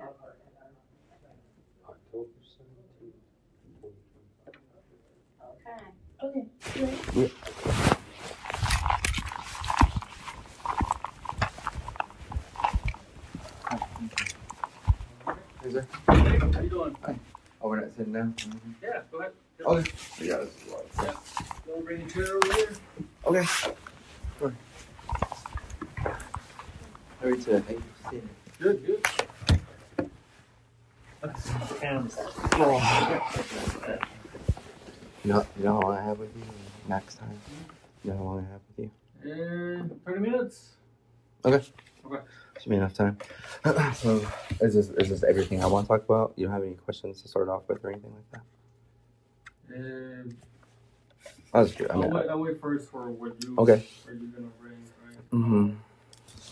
October 17th, 2025. Okay. You ready? Yeah. Is there? Hey, how you doing? Hi. Oh, we're not sitting down? Yeah, go ahead. Okay. Yeah, this is what Yeah. We'll bring a chair over here. Okay. Sure. How are you today? Thank you for seeing me. Good, good. You know how long I have with you? Max time? You know how long I have with you? 30 minutes. Okay. Okay. Should be enough time. So, is this everything I want to talk about? You don't have any questions to start off with or anything like that? That's good. I'll wait first for what you okay. are you gonna bring, right? Mm-hmm.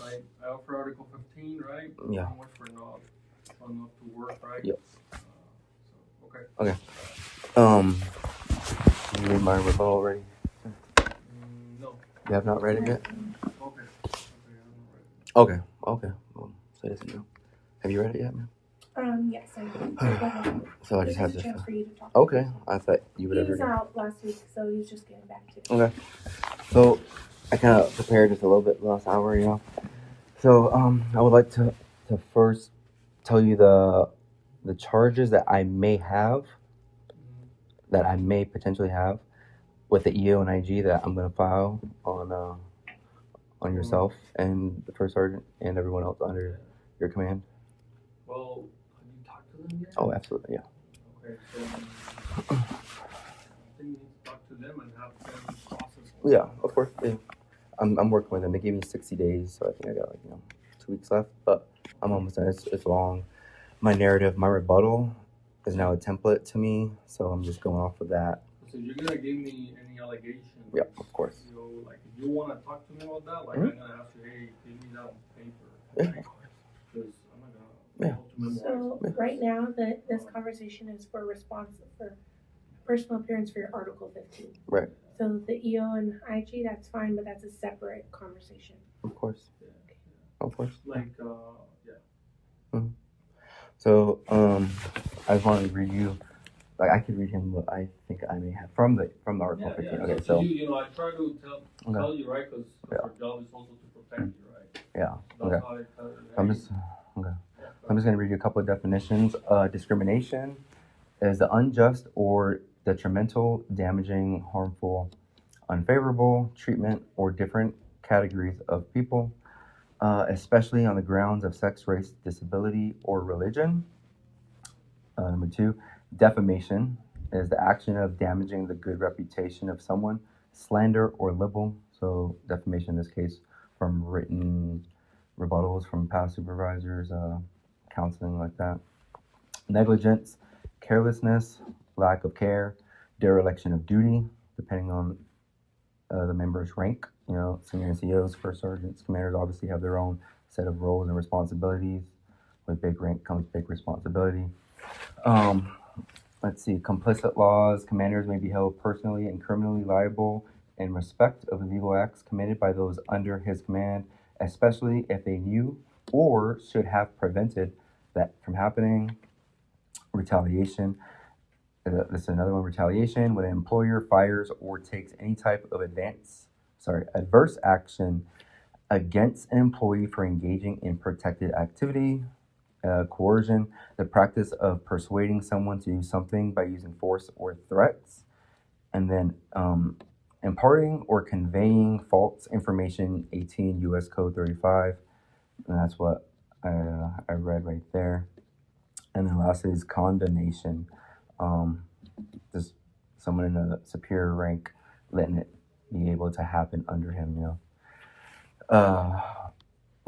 Right. I offer Article 15, right? Yeah. How much for not enough to work, right? Yep. So okay. Okay. You read my rebuttal already? No. You have not read it yet? Okay. Okay. Okay. Well, so yes and no. Have you read it yet, man? Yes, I did. So I just have a chance for you to talk. Okay. I thought you would He have was read it. out last week, so he was just getting back to it. Okay. So I kind of prepared just a little bit last hour, you know. So I would like to first tell you the charges that I may potentially have with the EO and IG that I'm gonna file on yourself and the first sergeant and everyone else under your command. Well, have you talked to them yet? Oh, absolutely, yeah. Okay, so I think you need to talk to them and have them process. Yeah, of course. Yeah. I'm working with them. They gave me 60 days, so I think I got 2 weeks left, but I'm almost done. It's long. My narrative, my rebuttal is now a template to me, so I'm just going off of that. So you're gonna give me any allegations? Yeah, of course. So like, if you want to talk to me about that, like I'm gonna ask you, hey, give me that on paper. Yeah, of course. Because I'm not gonna. Yeah. So right now, this conversation is for personal appearance for your Article 15. Right. So the EO and IG, that's fine, but that's a separate conversation. Of course. Yeah. Of course. Like, yeah. Mm-hmm. So, I just wanted to read you, I could read him what I think I may have from the Article 15. Yeah. Okay, so. I try to tell you, right, because our job is also to protect you, right? Yeah, so that's okay. how I tell you, I'm just going to read you a couple of definitions. Discrimination is the unjust or detrimental, damaging, harmful, unfavorable treatment or different categories of people, especially on the grounds of sex, race, disability, or religion. Number 2, defamation is the action of damaging the good reputation of someone, slander or libel. So defamation in this case from written rebuttals from past supervisors, counseling like that. Negligence, carelessness, lack of care, dereliction of duty, depending on the member's rank. Senior NCOs, first sergeants, commanders obviously have their own set of roles and responsibilities. With big rank comes big responsibility. Let's see, complicit laws. Commanders may be held personally and criminally liable in respect of illegal acts committed by those under his command, especially if they knew or should have prevented that from happening. Retaliation. This is another one, retaliation, when an employer fires or takes any type of adverse action against an employee for engaging in protected activity. Coercion, the practice of persuading someone to do something by using force or threats. And then imparting or conveying false information, 18 U.S. Code 35. And that's what I read right there. And then lastly is condemnation. Just someone in a superior rank letting it be able to happen under him,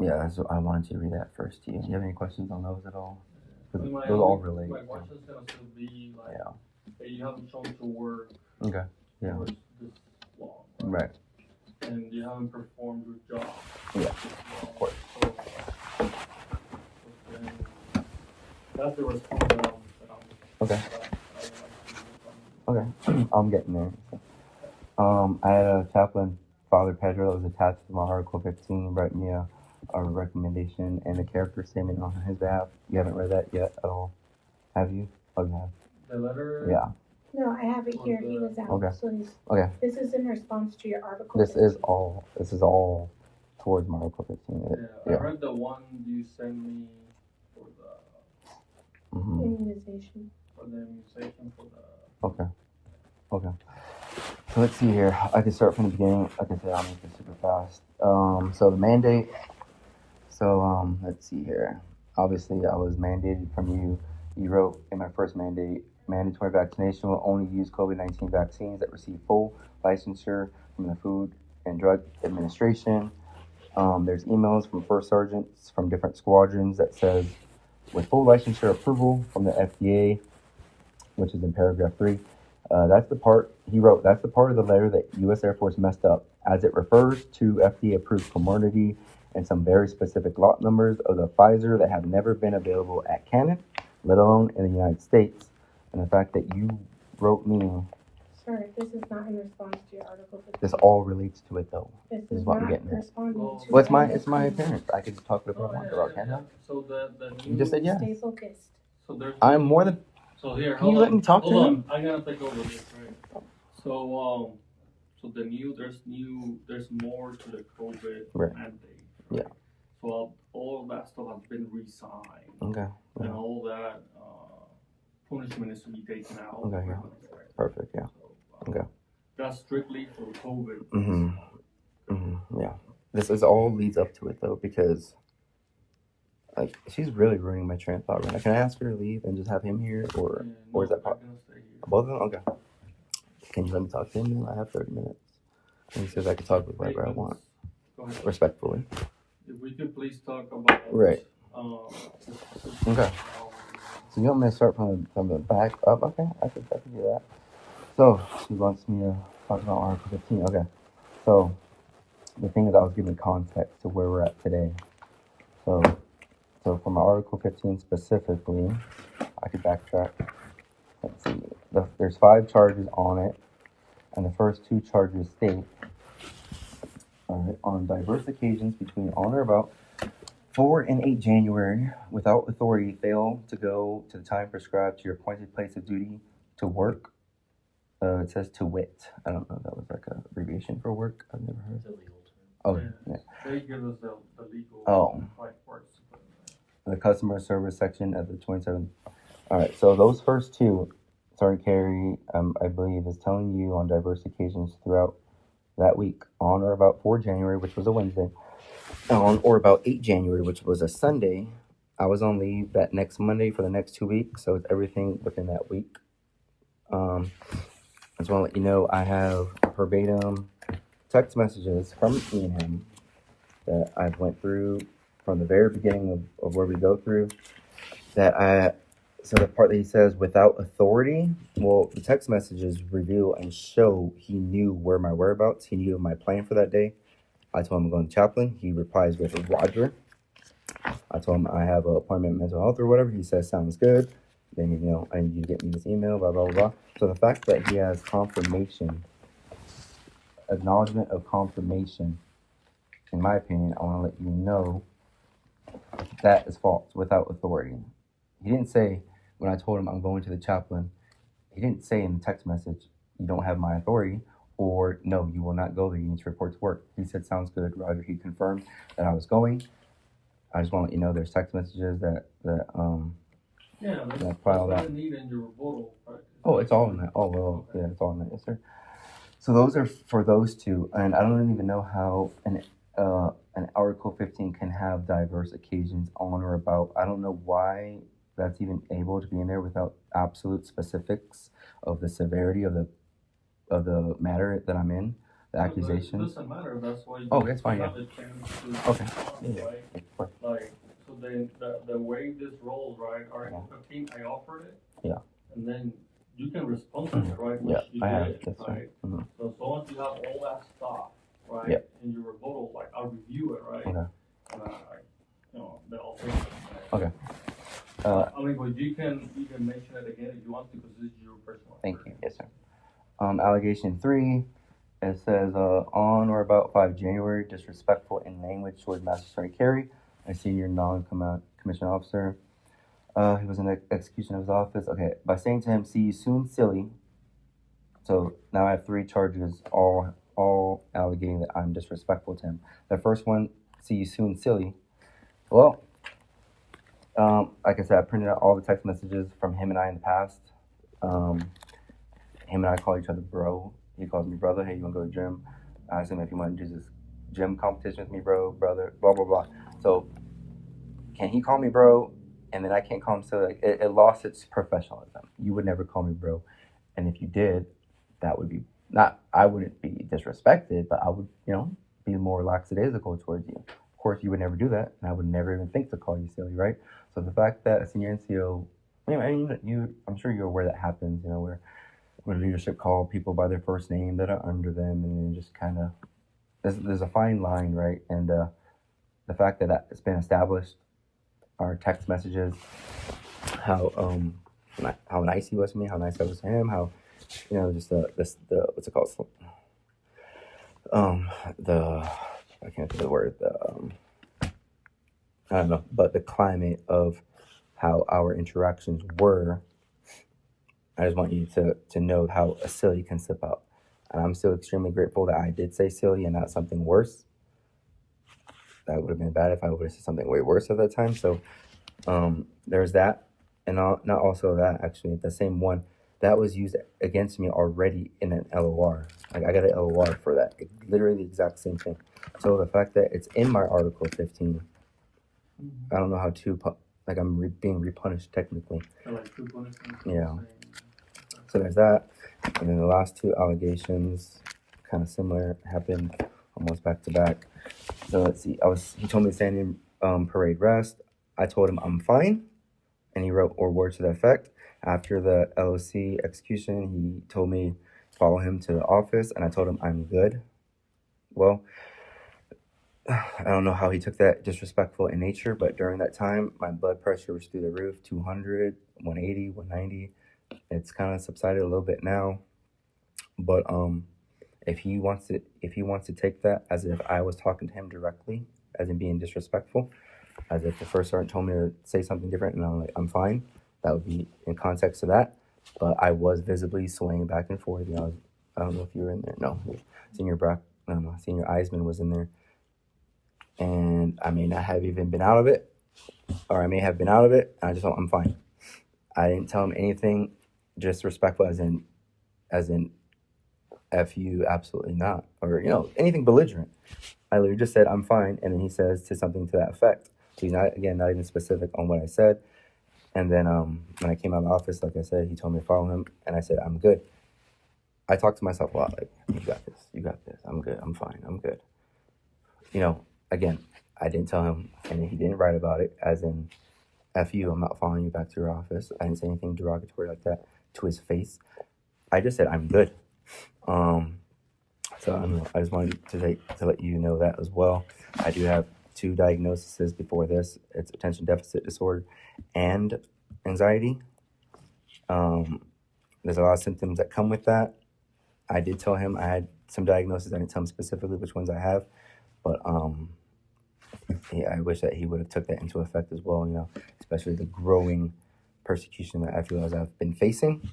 Yeah, so I wanted to read that first to you. Do you have any questions on those at all? Those all relate. My question is going to still be like, hey, you haven't shown to work. Okay. Yeah. For this long, right? And you haven't performed your job. Yeah. Of course. So that's the response that I'm okay. Okay. I'm getting there. So, I had a chaplain, Father Pedro, that was attached to my Article 15, write me a our recommendation and the character statement on his behalf. You haven't read that yet at all, have you? Oh, you have. The letter? Yeah. No, I have it here. He was out. Okay. So he's, Okay. this is in response to your article. This is all towards my Article 15. Yeah, I read the one you sent me for the Immunization. for the immunization for the. Okay. So let's see here. I can start from the beginning. Like I said, I'll make this super fast. So the mandate. So let's see here. Obviously, I was mandated from you. You wrote in my first mandate, mandatory vaccination will only use COVID-19 vaccines that receive full licensure from the Food and Drug Administration. There's emails from first sergeants from different squadrons that says, with full licensure approval from the FDA, which is in paragraph 3. That's the part he wrote. That's the part of the letter that U.S. Air Force messed up, as it refers to FDA-approved commodity and some very specific lot numbers of the Pfizer that have never been available at Cannon, let alone in the United States. And the fact that you wrote me. Sir, this is not in response to your article. This all relates to it, though. This is is what I'm not getting at. responding to. Well, it's my appearance. I could talk whatever I want about Canada. So the You just said yes. Stay focused. So there's. I'm more than. So here, Can you let me talk to him? I gotta take over this, right? So so there's more to the COVID mandate. Right? Yeah. So all of that stuff has been resigned. Okay. Yeah. And all that punishment is to be taken out. Okay. Yeah. Right? Perfect. Yeah. So, Okay. That's strictly for COVID. Yeah. This is all leads up to it though, because like she's really ruining my train of thought right now. Can I ask her to leave and just have him here, or is that both of them? Okay. Can you let me talk to him then? I have 30 minutes. And he says I can talk with whoever I want, respectfully. If we could please talk about right. Okay. So you want me to start from the back up? Okay, I could do that. So she wants me to talk about Article 15. Okay. So the thing is, I was giving context to where we're at today. So for my Article 15 specifically, I could backtrack. Let's see. There's 5 charges on it, and the first 2 charges state, on diverse occasions between on or about 4 and 8 January, without authority, fail to go to the time prescribed to your appointed place of duty to work. It says to wit. I don't know if that was like a abbreviation for work. I've never heard. It's a legal term. Oh, yeah. They give us the legal. Oh. The customer service section at the 27th. All right. So those first 2, Sergeant Carey, I believe, is telling you on diverse occasions throughout that week, on or about 4 January, which was a Wednesday, on or about 8 January, which was a Sunday. I was on leave that next Monday for the next 2 weeks, so it's everything within that week. I just want to let you know I have verbatim text messages from me and him that I've went through from the very beginning of where we go through. So the part that he says without authority, well, the text messages reveal and show he knew where my whereabouts. He knew my plan for that day. I told him I'm going to chaplain. He replies with Roger. I told him I have an appointment in mental health or whatever. He says sounds good. Then I need you to get me this email, blah blah blah. So the fact that he has confirmation, acknowledgement of confirmation, in my opinion, I want to let you know that is false, without authority. He didn't say, when I told him I'm going to the chaplain, he didn't say in the text message, you don't have my authority, or no, you will not go there, you need to report to work. He said, sounds good, Roger. He confirmed that I was going. I just want to let you know there's text messages that that's filed out. Need in your rebuttal, right? Oh, it's all in that. Oh, well, yeah, it's all in that. Yes, sir. So those are for those 2, and I don't even know how an Article 15 can have diverse occasions on or about. I don't know why that's even able to be in there without absolute specifics of the severity of the matter that I'm in, the accusation. It doesn't matter. That's why. That's fine. Yeah. Okay. Right? Like so, the way this rolls, right? Article 15, I offered it. Yeah. And then you can respond to it, right? Yeah, you I have. did, That's right. Mm-hmm. So long as you have all that stuff, right? Yeah. In your rebuttal, like I'll review it, right? Okay. They'll all things. Right? Okay. But you can mention it again if you want to, because this is your personal. Thank you. Yes, sir. Allegation 3. It says, on or about 5 January, disrespectful in language towards Master Sergeant Carey, a senior non-commissioned officer. He was in the execution of his office. Okay, by saying to him, "See you soon, silly." So now I have 3 charges, all alleging that I'm disrespectful to him. The first one, "See you soon, silly." Well, like I said, I printed out all the text messages from him and I in the past. Him and I call each other bro. He calls me brother. Hey, you want to go to the gym? I asked him if he wanted to do this gym competition with me, bro, brother, blah, blah, blah. So can he call me bro? And then I can't call him silly. Like, it lost its professionalism. You would never call me bro. And if you did, that would be not, I wouldn't be disrespected, but I would, be more lackadaisical towards you. Of course, you would never do that, and I would never even think to call you silly, right? So the fact that a senior NCO, I'm sure you're aware that happens, where leadership call people by their first name that are under them, and then just kind of, there's a fine line, right? And the fact that it's been established, our text messages, how nice he was to me, how nice I was to him, how just the what's it called? I can't think of the word. I don't know, but the climate of how our interactions were. I just want you to know how a silly can slip out, and I'm still extremely grateful that I did say silly and not something worse. That would have been bad if I would have said something way worse at that time. So there's that, and not also that, actually, the same one that was used against me already in an LOR. Like, I got an LOR for that. Literally the exact same thing. So the fact that it's in my Article 15, I don't know how to, I'm being repunished technically. Yeah. So there's that. And then the last 2 allegations, kind of similar, happened almost back to back. So let's see. He told me to stand in parade rest. I told him I'm fine, and he wrote or words to that effect. After the LOC execution, he told me follow him to the office, and I told him I'm good. Well, I don't know how he took that disrespectful in nature, but during that time, my blood pressure was through the roof, 200, 180, 190. It's kind of subsided a little bit now, but if he wants to take that as if I was talking to him directly, as in being disrespectful, as if the first sergeant told me to say something different, and I'm like, I'm fine. That would be in context to that. But I was visibly swaying back and forth. I don't know if you were in there. No, Senior Eisman was in there, and I may not have even been out of it, or I may have been out of it. And I just thought I'm fine. I didn't tell him anything disrespectful, as in F you, absolutely not, or anything belligerent. I literally just said I'm fine, and then he says something to that effect. So he's not even specific on what I said. And then when I came out of the office, like I said, he told me to follow him, and I said I'm good. I talk to myself a lot, like, you got this, I'm good, I'm fine, I'm good. Again, I didn't tell him, and he didn't write about it, as in, F you, I'm not following you back to your office. I didn't say anything derogatory like that to his face. I just said I'm good. So I don't know, I just wanted to let you know that as well. I do have 2 diagnoses before this. It's attention deficit disorder and anxiety. There's a lot of symptoms that come with that. I did tell him I had some diagnoses. I didn't tell him specifically which ones I have, but I wish that he would have took that into effect as well, especially the growing persecution that I feel as I've been facing.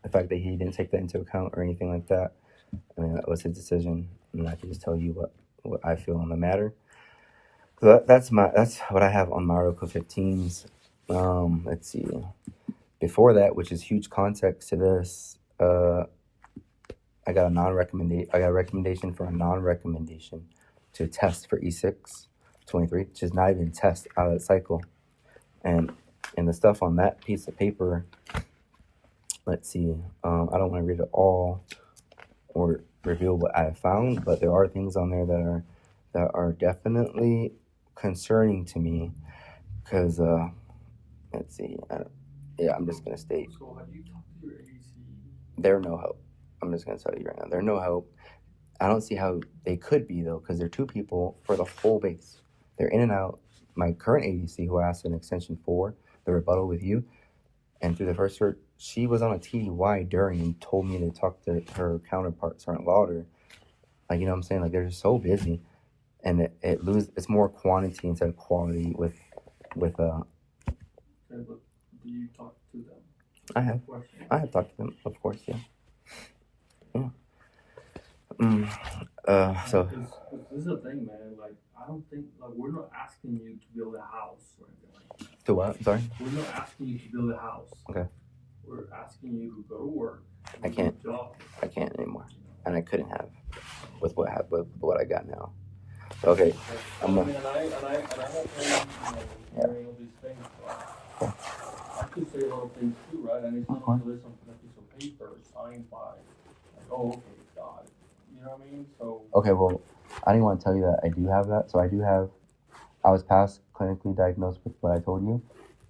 The fact that he didn't take that into account or anything like that, that was his decision, and I can just tell you what I feel on the matter. So that's what I have on my Article 15s. Let's see. Before that, which is huge context to this, I got a recommendation for a non-recommendation to test for E6 23, which is not even test out of that cycle. And the stuff on that piece of paper, let's see. I don't want to read it all or reveal what I have found, but there are things on there that are definitely concerning to me, because let's see. I'm just gonna state. So have you talked to your ADC? They're no help. I'm just gonna tell you right now. They're no help. I don't see how they could be, though, because they're 2 people for the whole base. They're in and out. My current ADC, who I asked an extension for, the rebuttal with you, and through the first she was on a TDY during and told me to talk to her counterpart, Sergeant Lauder. Like, you know what I'm saying? Like, they're just so busy. And it's more quantity instead of quality with Okay, but do you talk to them? I have talked to them, of course, yeah. So Because this is the thing, man. Like, I don't think, like, we're not asking you to build a house or anything like that. to what? Sorry? We're not asking you to build a house. Okay. We're asking you to go to work. I can't. Do a job. I can't anymore, and I couldn't have with what I got now. Okay, I mean, and I have hearing all these things. But I could say a lot of things too, right? And it's not until there's something on a piece of paper signed by, like, oh, okay, God. You know what I mean? So. Okay, well, I didn't want to tell you that I do have that. So I was past clinically diagnosed with what I told you,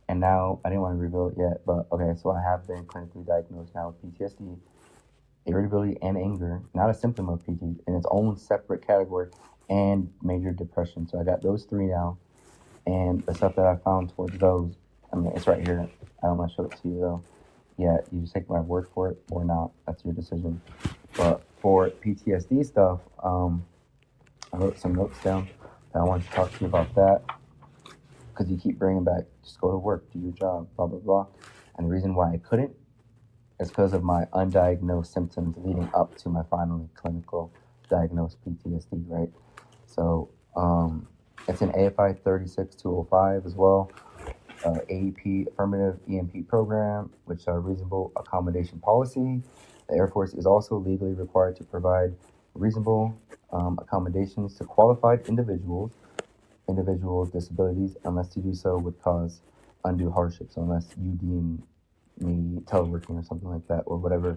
and now I didn't want to reveal it yet. But okay, so I have been clinically diagnosed now with PTSD, irritability, and anger. Not a symptom of PTSD, in its own separate category, and major depression. So I got those 3 now, and the stuff that I found towards those, I mean, it's right here. I don't want to show it to you though. Yeah, you just take my word for it or not. That's your decision. But for PTSD stuff, I wrote some notes down. I wanted to talk to you about that because you keep bringing back, just go to work, do your job, blah, blah, blah. And the reason why I couldn't is because of my undiagnosed symptoms leading up to my finally clinical diagnosed PTSD, right? So it's an AFI 36205 as well, AEP affirmative EMP program, which is a reasonable accommodation policy. The Air Force is also legally required to provide reasonable accommodations to qualified individuals with disabilities, unless to do so would cause undue hardship. So unless you deem me teleworking or something like that, or whatever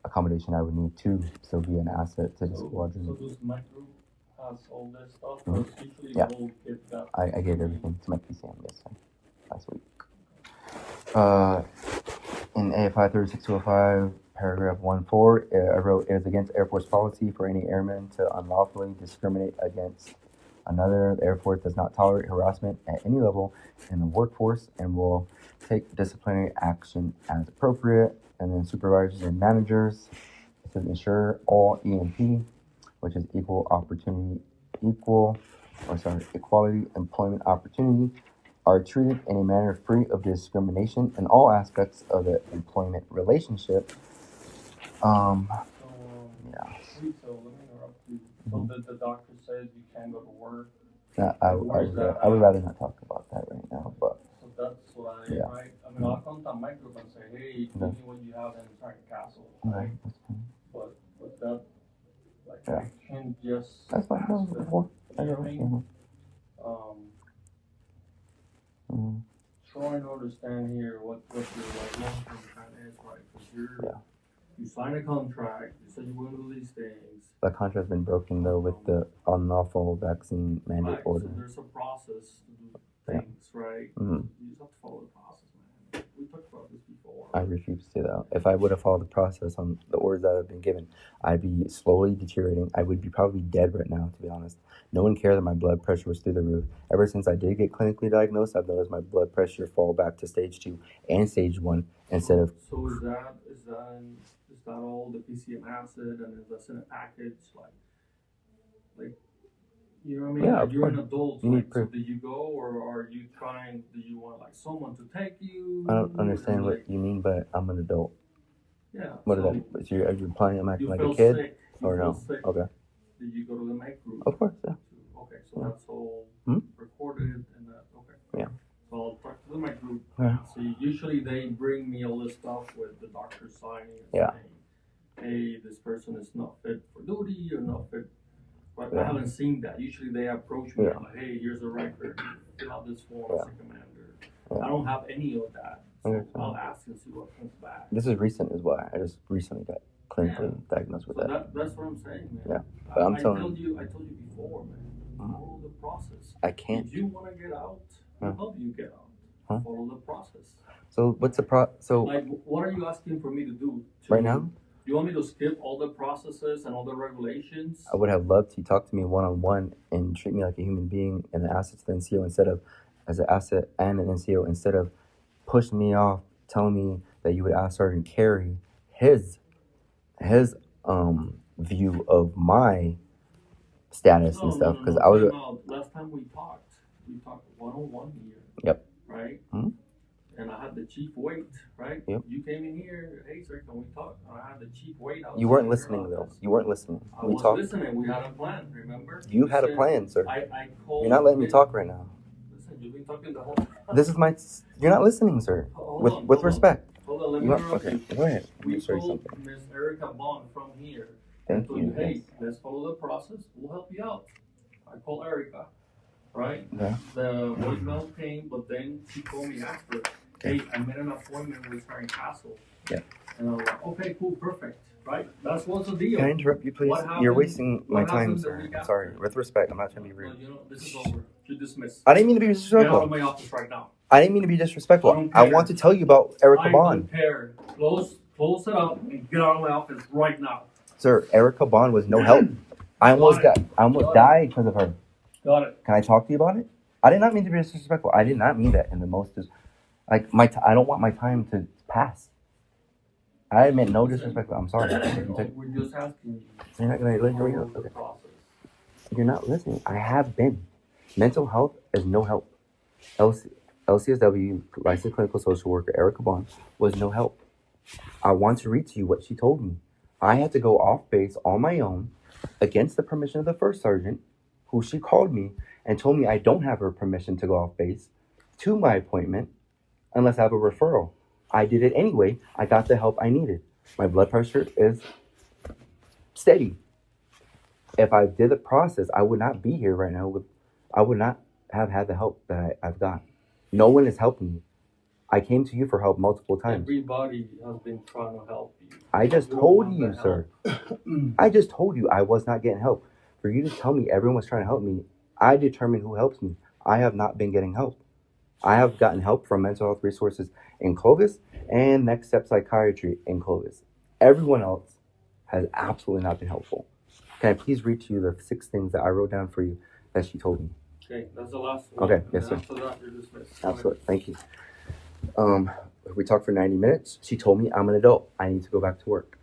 accommodation I would need to still be an asset to the squadron. So does my group has all this stuff? Mm-hmm. Usually yeah. We'll get that. I gave everything to my PCM, yes, sir, last week. In AFI 36205, paragraph 1.4, I wrote, it is against Air Force policy for any airman to unlawfully discriminate against another. The Air Force does not tolerate harassment at any level in the workforce and will take disciplinary action as appropriate. And then supervisors and managers to ensure all EMP, which is equality employment opportunity, are treated in a manner free of discrimination in all aspects of the employment relationship. Yeah. So let me interrupt you. So the doctor says you can't go to work. I would rather not talk about that right now, but. So that's why, right? I mean, I'll contact my group and say, hey, tell me what you have in Tarrant Castle. Right. But that, like, yeah. I can't just. That's fine. No, before. I know. Trying to understand here what your like long-term plan is, right? Because you sign a contract, you said you want to do these things. The contract's been broken though with the unlawful vaccine mandate order. So there's a process to do things, right? Mm-hmm. You just have to follow the process, man. We talked about this before. I refuse to though. If I would have followed the process on the orders that have been given, I'd be slowly deteriorating. I would be probably dead right now, to be honest. No one cared that my blood pressure was through the roof. Ever since I did get clinically diagnosed, I've noticed my blood pressure fall back to stage 2 and stage 1 instead of. So is that all the PCM acid and that's in a package, like you know what I mean? Yeah, like you're an adult. You need proof. So do you go or are you trying? Do you want like someone to take you? I don't understand what you mean, but I'm an adult. Yeah. What so are you planning on acting like a kid? Sick. Or no? Sick. Okay. Did you go to the make group? Of course, yeah. Okay, so that's all recorded and that. Okay. Yeah. So I'll talk to the make group. Yeah. So usually they bring me all this stuff with the doctor signing. Yeah. Saying, hey, this person is not fit for duty or not fit. But I haven't seen that. Usually they approach me like, hey, here's a record. Fill out this form as a commander. I don't have any of that. So I'll ask and see what comes back. This is recent as well. I just recently got clinically diagnosed with that. That's what I'm saying, man. Yeah. But I told you before, man. Follow the process. I can't. If you want to get out, I'll help you get out. Follow the process. So what's the like, what are you asking for me to do? Right now? You want me to skip all the processes and all the regulations? I would have loved to talk to me one-on-one and treat me like a human being and an asset to the NCO instead of as an asset and an NCO instead of pushing me off telling me that you would ask Sergeant Carey his view of my status and stuff, because I was last time we talked one-on-one here. Yep. Right? Mm-hmm. And I had the chief wait, right? Yep. You came in here, hey sir, can we talk? And I had the chief wait. You weren't listening though. You weren't listening. I was listening. We had a plan, remember? You had a plan, sir. I called. You're not letting me talk right now. Listen, you've been talking the whole time. This is my. You're not listening, sir. With respect. Hold on, let me interrupt you. Go ahead. We told Miss Erica Bond from here. Thank you. Hey, let's follow the process. We'll help you out. I called Erica, right? Yeah. The voicemail came, but then she called me after. Hey, I made an appointment with her in Castle. Yeah. And I was like, okay, cool, perfect. Right? That's what's the deal. Can I interrupt you, please? You're wasting my time, sir. I'm sorry. With respect, I'm not trying to be rude. No, this is over. You're dismissed. I didn't mean to be disrespectful. Get out of my office right now. I didn't mean to be disrespectful. I want to tell you about Erica Bond. I don't care. Close it up and get out of my office right now. Sir, Erica Bond was no help. I almost died because of her. Got it. Can I talk to you about it? I did not mean to be disrespectful. I did not mean that in the most. I don't want my time to pass. I meant no disrespect. I'm sorry. We're just asking you. You're not going to listen to me? Okay. You're not listening. I have been. Mental health is no help. LCSW, licensed clinical social worker Erica Bond, was no help. I want to read to you what she told me. I had to go off base on my own against the permission of the first sergeant, who she called me and told me I don't have her permission to go off base to my appointment unless I have a referral. I did it anyway. I got the help I needed. My blood pressure is steady. If I did the process, I would not be here right now. I would not have had the help that I've got. No one is helping me. I came to you for help multiple times. Everybody has been trying to help you. I just told you, sir. I just told you I was not getting help. For you to tell me everyone was trying to help me, I determine who helps me. I have not been getting help. I have gotten help from mental health resources in Clovis and Next Step Psychiatry in Clovis. Everyone else has absolutely not been helpful. Can I please read to you the 6 things that I wrote down for you that she told me? Okay, that's the last one. Okay, yes, sir. After that, you're dismissed. Absolutely, thank you. We talked for 90 minutes. She told me I'm an adult. I need to go back to work.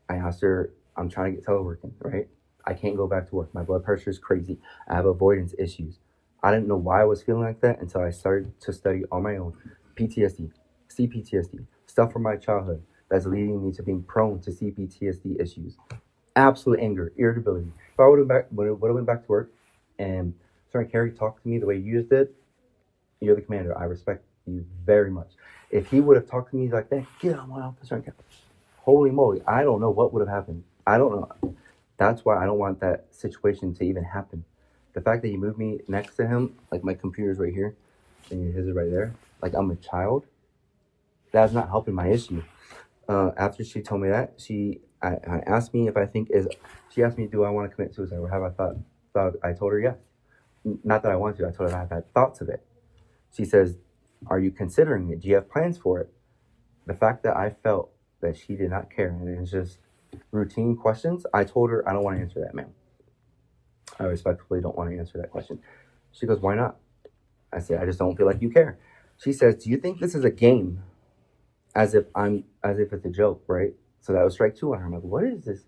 I asked her, I'm trying to get teleworking, right? I can't go back to work. My blood pressure is crazy. I have avoidance issues. I didn't know why I was feeling like that until I started to study on my own. PTSD, CPTSD, stuff from my childhood that's leading me to being prone to CPTSD issues. Absolute anger, irritability. If I would have went back to work and Sergeant Carey talked to me the way you just did, you're the commander. I respect you very much. If he would have talked to me like that, get on my office, Sergeant Carey. Holy moly, I don't know what would have happened. I don't know. That's why I don't want that situation to even happen. The fact that you moved me next to him, like my computer's right here, and his is right there, like I'm a child, that's not helping my issue. After she told me that, I asked me if she asked me, do I want to commit suicide, or have I thought, I told her yes. Not that I want to, I told her I've had thoughts of it. She says, are you considering it? Do you have plans for it? The fact that I felt that she did not care, and it's just routine questions, I told her, I don't want to answer that, ma'am. I respectfully don't want to answer that question. She goes, why not? I said, I just don't feel like you care. She says, do you think this is a game? As if it's a joke, right? So that was strike 2 on her. I'm like, what is this?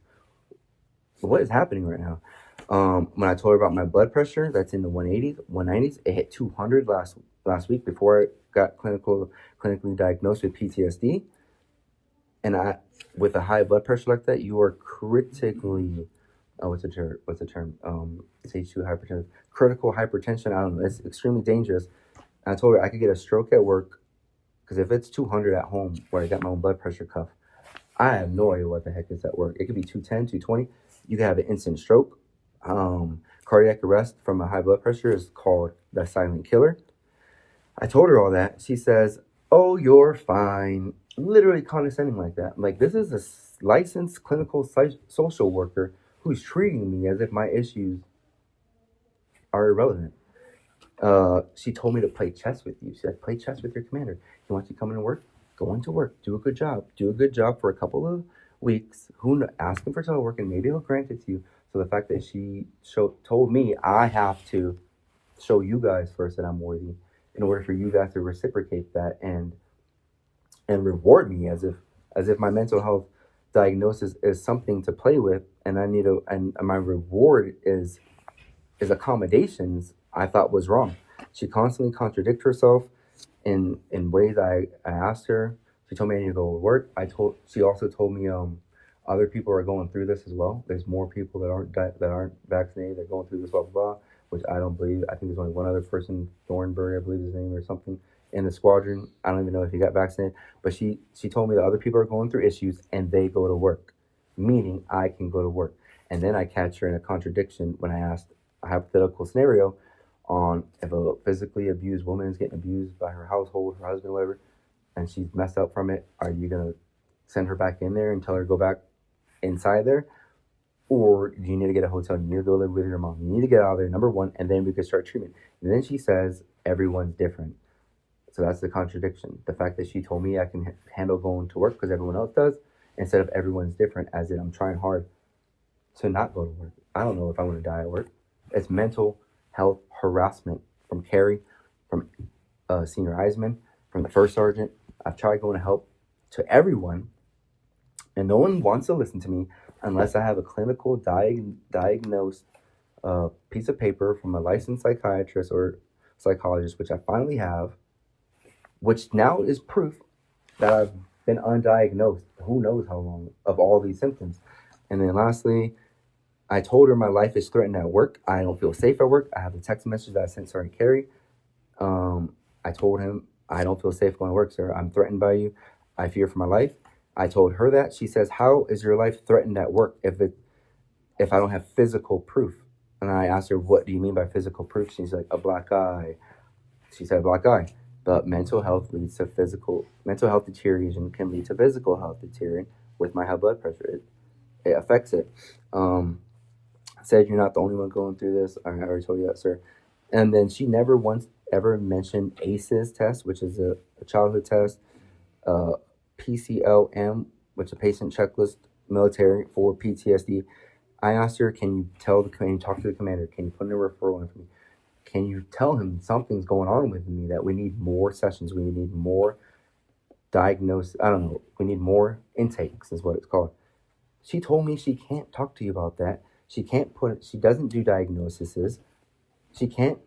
What is happening right now? When I told her about my blood pressure, that's in the 190s, it hit 200 last week before I got clinically diagnosed with PTSD. And with a high blood pressure like that, you are critically, what's the term? Stage 2 hypertension, critical hypertension. I don't know. It's extremely dangerous. And I told her I could get a stroke at work, because if it's 200 at home where I got my own blood pressure cuff, I have no idea what the heck is at work. It could be 210, 220. You can have an instant stroke. Cardiac arrest from a high blood pressure is called the silent killer. I told her all that. She says, oh, you're fine. Literally condescending like that. Like, this is a licensed clinical social worker who's treating me as if my issues are irrelevant. She told me to play chess with you. She said, play chess with your commander. He wants you to come into work. Go into work. Do a good job. Do a good job for a couple of weeks. Ask him for telework, and maybe he'll grant it to you. So the fact that she told me I have to show you guys first that I'm worthy in order for you guys to reciprocate that. And and reward me as if my mental health diagnosis is something to play with, and and my reward is accommodations, I thought was wrong. She constantly contradicted herself in ways I asked her. She told me I need to go to work. She also told me other people are going through this as well. There's more people that aren't vaccinated. They're going through this, blah blah blah, which I don't believe. I think there's only one other person, Thornberry, I believe his name or something, in the squadron. I don't even know if he got vaccinated, but she told me that other people are going through issues and they go to work, meaning I can go to work. And then I catch her in a contradiction when I asked a hypothetical scenario on if a physically abused woman is getting abused by her household, her husband, whatever, and she's messed up from it. Are you gonna send her back in there and tell her to go back inside there, or do you need to get a hotel? You need to go live with your mom. You need to get out of there, number one, and then we can start treatment. And then she says everyone's different. So that's the contradiction. The fact that she told me I can handle going to work because everyone else does, instead of everyone's different, as in I'm trying hard to not go to work. I don't know if I want to die at work. It's mental health harassment from Carrie, from Senior Eisman, from the first sergeant. I've tried going to help to everyone, and no one wants to listen to me unless I have a clinical diagnosed piece of paper from a licensed psychiatrist or psychologist, which I finally have, which now is proof that I've been undiagnosed, who knows how long, of all these symptoms. And then lastly, I told her my life is threatened at work. I don't feel safe at work. I have a text message that I sent Sergeant Carey. I told him, I don't feel safe going to work, sir. I'm threatened by you. I fear for my life. I told her that. She says, how is your life threatened at work if I don't have physical proof? And I asked her, what do you mean by physical proof? She's like, a black eye. She said, black eye. But mental health deterioration can lead to physical health deterioration with my high blood pressure. It affects it. Said, you're not the only one going through this. I already told you that, sir. And then she never once ever mentioned ACEs test, which is a childhood test, PCLM, which is a patient checklist, military for PTSD. I asked her, can you talk to the commander? Can you put in a referral in for me? Can you tell him something's going on with me, that we need more sessions, we need more diagnosis, I don't know, we need more intakes is what it's called. She told me she can't talk to you about that. She doesn't do diagnoses. She can't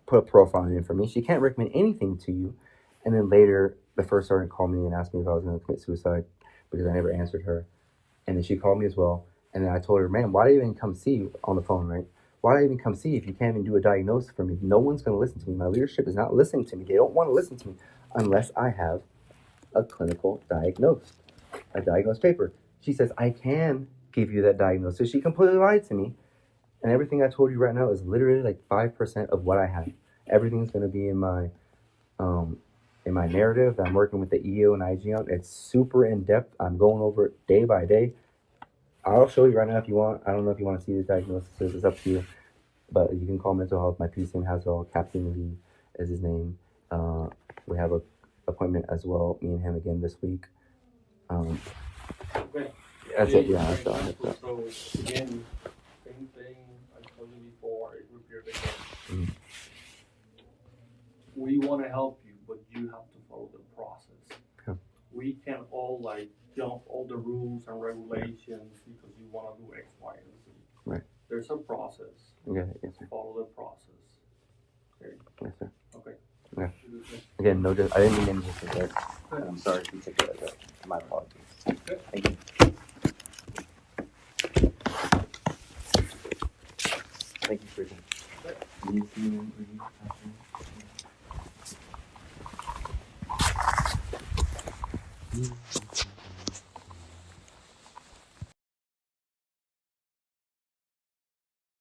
put a profile in for me. She can't recommend anything to you. And then later, the first sergeant called me and asked me if I was going to commit suicide because I never answered her. And then she called me as well. And then I told her, man, why do I even come see you on the phone, right? Why do I even come see you if you can't even do a diagnosis for me? No one's going to listen to me. My leadership is not listening to me. They don't want to listen to me unless I have a clinical diagnosis, a diagnosed paper. She says, I can give you that diagnosis. She completely lied to me. And everything I told you right now is literally like 5% of what I have. Everything's going to be in my narrative that I'm working with the EO and IG on. It's super in-depth. I'm going over it day by day. I'll show you right now if you want. I don't know if you want to see the diagnosis. It's up to you. But you can call mental health. My PC name has all. Captain Lee is his name. We have an appointment as well, me and him again this week. Okay. That's it. Yeah, that's all. So again, same thing I told you before. I repeat it again. Mm-hmm. We want to help you, but you have to follow the process. Yeah. We can't all jump all the rules and regulations because you want to do X, Y, and Z. Right. There's a process. Okay. Yes, sir. Follow the process. Okay. Yes, sir. Okay. Yeah. Again, I didn't mean any disrespect. I'm sorry if you took it like that. My apologies. Okay. Thank you. Thank you for that.